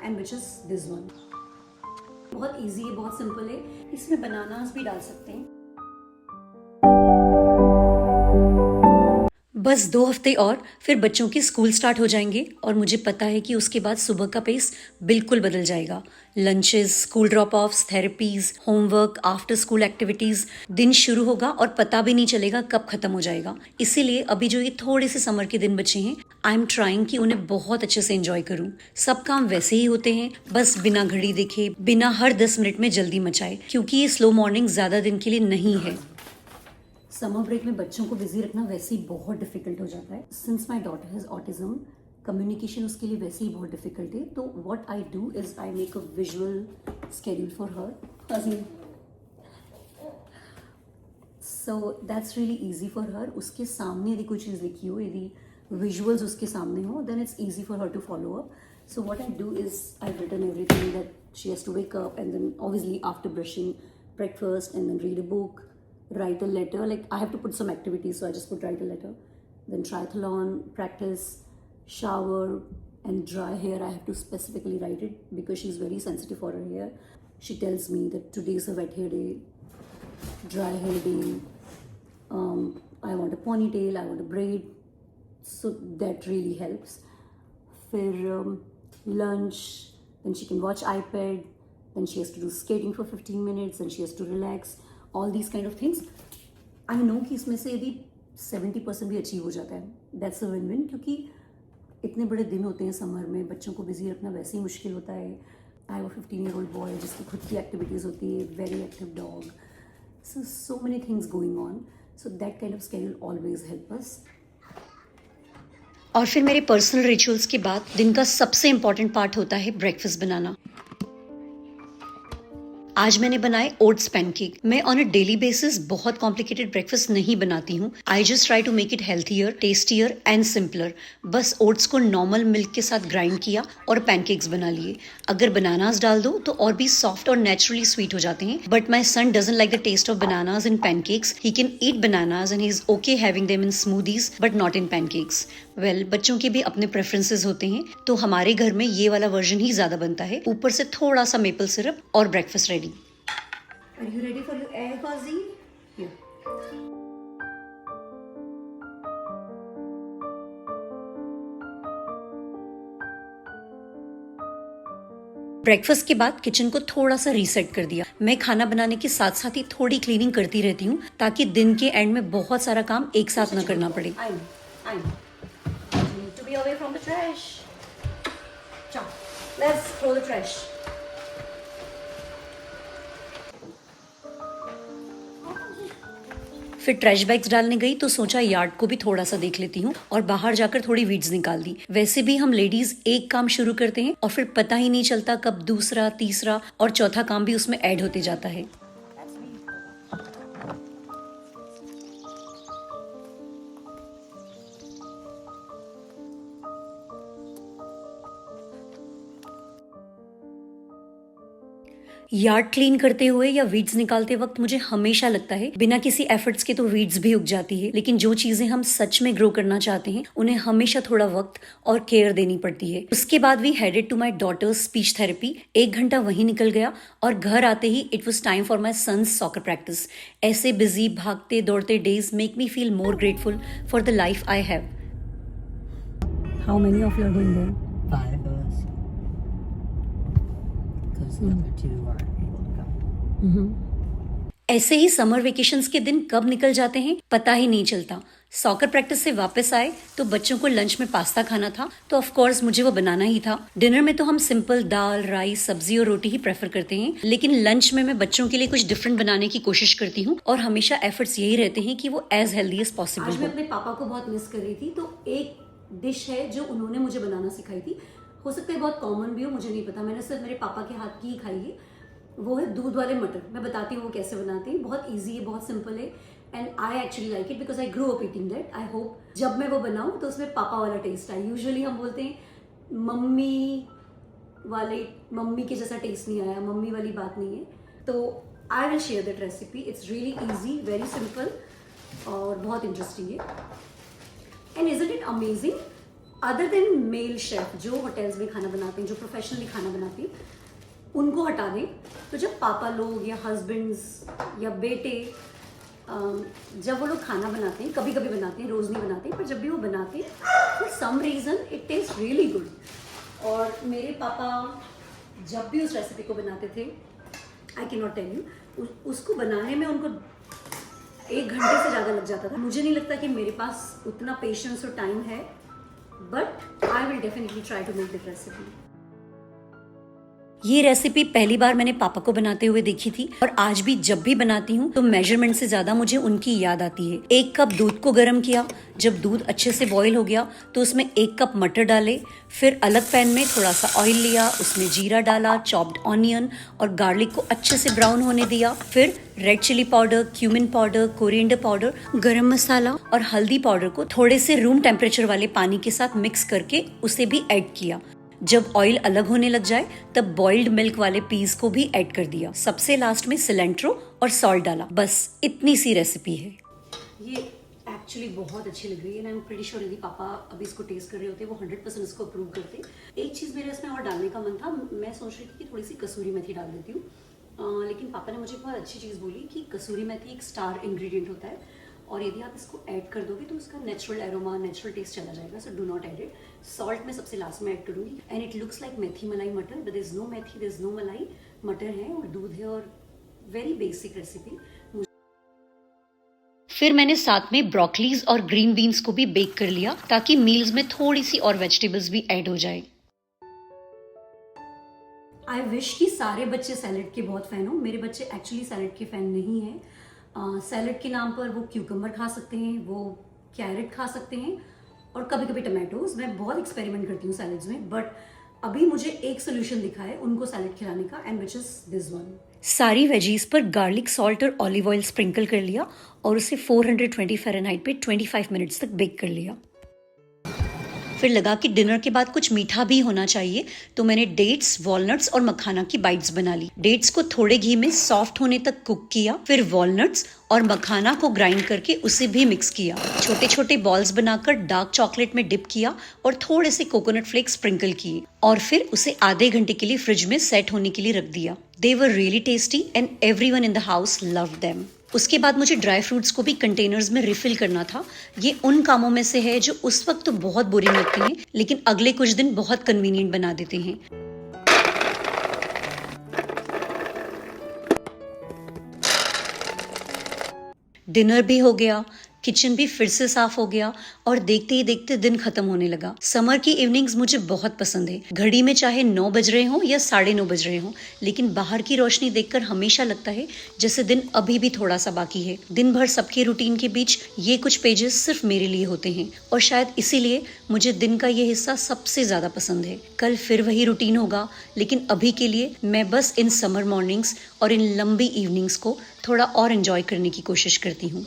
And which is this one. बहुत easy है, बहुत सिंपल है। इसमें बनानास भी डाल सकते हैं। बस 2 हफ्ते और फिर बच्चों की स्कूल स्टार्ट हो जाएंगे और मुझे पता है कि उसके बाद सुबह का पेस बिल्कुल बदल जाएगा। Lunches, school drop offs, therapies, homework, after school activities, दिन शुरू होगा और पता भी नहीं चलेगा कब खत्म हो जाएगा। इसीलिए अभी जो ये थोड़े से समर के दिन बचे हैं, आई एम ट्राइंग कि उन्हें बहुत अच्छे से एंजॉय करूं। सब काम वैसे ही होते हैं, बस बिना घड़ी देखे, बिना हर 10 मिनट में जल्दी मचाए, क्योंकि ये स्लो मॉर्निंग ज्यादा दिन के लिए नहीं है। समर ब्रेक में बच्चों को बिजी रखना वैसे ही बहुत डिफिकल्ट हो जाता है। Since my daughter has autism, communication उसके लिए वैसे ही बहुत डिफिकल्ट है। तो what I do is I make a visual schedule for her. So that's really easy for हर। उसके सामने यदि कोई चीज़ लिखी हो, यदि विजुअल्स उसके सामने हो, then it's easy for her to follow up. So what I do is I written everything that she has to wake up, and then obviously after brushing, breakfast, and then read a book, write a letter. Like I have to put some activities, so I just put write a letter. Then triathlon, practice, shower, and dry hair. I have to specifically write it because she's very sensitive for her hair. She tells me that today is a wet hair day, dry hair day. I want a ponytail, I want a braid. So that really helps. For lunch, then she can watch iPad. Then she has to do skating for 15 minutes, and she has to relax. All these kind of things. I know कि इसमें से यदि 70% भी achieve हो जाता है, that's a win win, क्योंकि इतने बड़े दिन होते हैं समर में, बच्चों को बिजी रखना वैसे ही मुश्किल होता है। I have a 15-year-old boy जिसकी खुद की एक्टिविटीज़ होती है, very active dog, so many things going on. So that kind of schedule always help us. और फिर मेरे पर्सनल रिचुअल्स के बाद दिन का सबसे इंपॉर्टेंट पार्ट होता है ब्रेकफास्ट बनाना। आज मैंने बनाए ओट्स पैनकेक। मैं ऑन अ डेली बेसिस बहुत कॉम्प्लिकेटेड ब्रेकफास्ट नहीं बनाती हूँ। I just try to make it healthier, tastier and simpler. बस ओट्स को नॉर्मल मिल्क के साथ ग्राइंड किया और पैनकेक्स बना लिए। अगर बनानास डाल दो तो और भी सॉफ्ट और नेचुरली स्वीट हो जाते हैं। But my son doesn't like the taste of bananas in pancakes. He can eat bananas and he is okay having them in smoothies but not in pancakes. Well, बच्चों के भी अपने preferences होते हैं, तो हमारे घर में ये वाला वर्जन ही ज्यादा बनता है। ऊपर से थोड़ा सा मेपल सिरप और breakfast ready. Are you ready for your air, Kazi? Here. Breakfast के बाद किचन को थोड़ा सा रीसेट कर दिया। मैं खाना बनाने के साथ साथ ही थोड़ी क्लीनिंग करती रहती हूँ, ताकि दिन के एंड में बहुत सारा काम एक साथ ना करना पड़े। To be away from the trash. Ciao. Let's throw the trash. फिर ट्रैश बैग्स डालने गई तो सोचा यार्ड को भी थोड़ा सा देख लेती हूँ और बाहर जाकर थोड़ी वीड्स निकाल दी। वैसे भी हम लेडीज एक काम शुरू करते हैं और फिर पता ही नहीं चलता कब दूसरा, तीसरा और चौथा काम भी उसमें ऐड होते जाता है। यार्ड क्लीन करते हुए या वीड्स निकालते वक्त मुझे हमेशा लगता है बिना किसी एफर्ट्स के तो वीड्स भी उग जाती है, लेकिन जो चीजें हम सच में ग्रो करना चाहते हैं उन्हें हमेशा थोड़ा वक्त और केयर देनी पड़ती है। उसके बाद we headed to my daughter's speech therapy. 1 घंटा वहीं निकल गया और घर आते ही it was time for my son's soccer practice. ऐसे बिजी भागते दौड़ते days make me feel more grateful for the life I have. How many of you are going there? 5 of us. Because the other 2 aren't able to come. ऐसे ही summer vacations के दिन कब निकल जाते हैं पता ही नहीं चलता। सॉकर प्रैक्टिस से वापस आए तो बच्चों को लंच में पास्ता खाना था, तो ऑफ कोर्स मुझे वो बनाना ही था। डिनर में तो हम सिंपल दाल, राइस, सब्जी और रोटी ही प्रेफर करते हैं, लेकिन लंच में मैं बच्चों के लिए कुछ डिफरेंट बनाने की कोशिश करती हूँ और हमेशा एफर्ट्स यही रहते हैं कि वो एज हेल्दी एज पॉसिबल। आज मैं अपने पापा को बहुत मिस कर रही थी, तो एक डिश है जो उन्होंने मुझे बनाना सिखाई थी। हो सकता है बहुत कॉमन भी हो, मुझे नहीं पता, मैंने सिर्फ मेरे पापा के हाथ की ही खाई है। वो है दूध वाले मटर। मैं बताती हूँ वो कैसे बनाते हैं। बहुत इजी है, बहुत सिंपल है, and I actually like it because I grow up eating that. I hope जब मैं वो बनाऊँ तो उसमें पापा वाला टेस्ट आए। यूजुअली हम बोलते हैं मम्मी के जैसा टेस्ट नहीं आया, मम्मी वाली बात नहीं है। तो I will share that recipe. It's really easy, very simple और बहुत इंटरेस्टिंग है। And isn't it amazing other than male chef जो होटल्स में खाना बनाते हैं, जो प्रोफेशनली खाना बनाते हैं, उनको हटा दें। तो जब पापा लोग या हस्बैंड्स या बेटे जब वो लोग खाना बनाते हैं, कभी कभी बनाते हैं, रोज़ नहीं बनाते, पर जब भी वो बनाते हैं for some reason it taste really good. और मेरे पापा जब भी उस रेसिपी को बनाते थे, I can not tell you, उसको बनाने में उनको 1 घंटे से ज़्यादा लग जाता था। मुझे नहीं लगता कि मेरे पास उतना पेशेंस और टाइम है, but I will definitely try to make this recipe. ये रेसिपी पहली बार मैंने पापा को बनाते हुए देखी थी, और आज भी जब भी बनाती हूँ तो मेजरमेंट से ज्यादा मुझे उनकी याद आती है। 1 कप दूध को गर्म किया, जब दूध अच्छे से बॉईल हो गया तो उसमें 1 कप मटर डाले, फिर अलग पैन में थोड़ा सा ऑयल लिया, उसमें जीरा डाला, चॉप्ड ऑनियन और गार्लिक को अच्छे से ब्राउन होने दिया, फिर red chilli powder, cumin powder, coriander powder, garam masala और हल्दी पाउडर को थोड़े से रूम टेम्परेचर वाले पानी के साथ मिक्स करके उसे भी ऐड किया। जब ऑयल अलग होने लग जाए तब बॉइल्ड मिल्क वाले पीस को भी ऐड कर दिया। सबसे लास्ट में सिलेंट्रो और सॉल्ट डाला। बस इतनी सी रेसिपी है। ये एक्चुअली बहुत अच्छी लग रही है, आई एम प्रीटी श्योर यदि पापा अभी इसको टेस्ट कर रहे होते वो 100% इसको अप्रूव करते। एक चीज़ मेरे इसमें और डालने का मन था, मैं सोच रही थी कि थोड़ी सी कसूरी मेथी डाल देती हूँ, लेकिन पापा ने मुझे बहुत अच्छी चीज़ बोली कि कसूरी मेथी एक स्टार इंग्रेडिएंट होता है, और यदि आप इसको ऐड कर दोगे तो उसका नेचुरल एरोमा, नेचुरल टेस्ट चला जाएगा, so do not add it. Salt मैं सबसे लास्ट में ऐड करूँगी, and it looks like methi malai matar, but there is no methi, there is no malai, मटर है और दूध है, और वेरी बेसिक रेसिपी। फिर मैंने साथ में ब्रोकलीज और ग्रीन बीन्स को भी बेक कर लिया ताकि मील्स में थोड़ी सी और वेजिटेबल्स भी ऐड हो जाए। आई विश कि सारे बच्चे सैलेड के बहुत फैन हो। मेरे बच्चे एक्चुअली सैलेड के फैन नहीं हैं। सैलेड के नाम पर वो क्यूकम्बर खा सकते हैं, वो कैरेट खा सकते हैं, और कभी कभी टमाटोज। मैं बहुत एक्सपेरिमेंट करती हूँ सैलेड्स में, बट अभी मुझे एक सोल्यूशन दिखा है उनको सैलेड खिलाने का, and which is this one. सारी वेजीज पर गार्लिक, सॉल्ट और ऑलिव ऑयल स्प्रिंकल कर लिया और उसे 420 फ़ारेनहाइट पे 25 मिनट्स तक बेक कर लिया। फिर लगा कि डिनर के बाद कुछ मीठा भी होना चाहिए, तो मैंने डेट्स, वॉलनट्स और मखाना की बाइट्स बना ली। डेट्स को थोड़े घी में सॉफ्ट होने तक कुक किया, फिर वॉलनट्स और मखाना को ग्राइंड करके उसे भी मिक्स किया। छोटे छोटे बॉल्स बनाकर डार्क चॉकलेट में डिप किया और थोड़े से कोकोनट फ्लेक्स स्प्रिंकल किए, और फिर उसे आधे घंटे के लिए फ्रिज में सेट होने के लिए रख दिया। They were really tasty and everyone in the house loved them. उसके बाद मुझे ड्राई फ्रूट्स को भी कंटेनर्स में रिफिल करना था। ये उन कामों में से है जो उस वक्त तो बहुत बोरिंग लगते हैं, लेकिन अगले कुछ दिन बहुत कन्वीनियंट बना देते हैं। डिनर भी हो गया, किचन भी फिर से साफ हो गया, और देखते ही देखते दिन खत्म होने लगा। समर की इवनिंग्स मुझे बहुत पसंद है। घड़ी में चाहे 9 बज रहे हों या 9:30 बज रहे हों, लेकिन बाहर की रोशनी देखकर हमेशा लगता है जैसे दिन अभी भी थोड़ा सा बाकी है। दिन भर सबके रूटीन के बीच ये कुछ पेजेस सिर्फ मेरे लिए होते हैं, और शायद इसीलिए मुझे दिन का ये हिस्सा सबसे ज्यादा पसंद है। कल फिर वही रूटीन होगा, लेकिन अभी के लिए मैं बस इन समर मॉर्निंग्स और इन लंबी इवनिंग्स को थोड़ा और एंजॉय करने की कोशिश करती हूँ।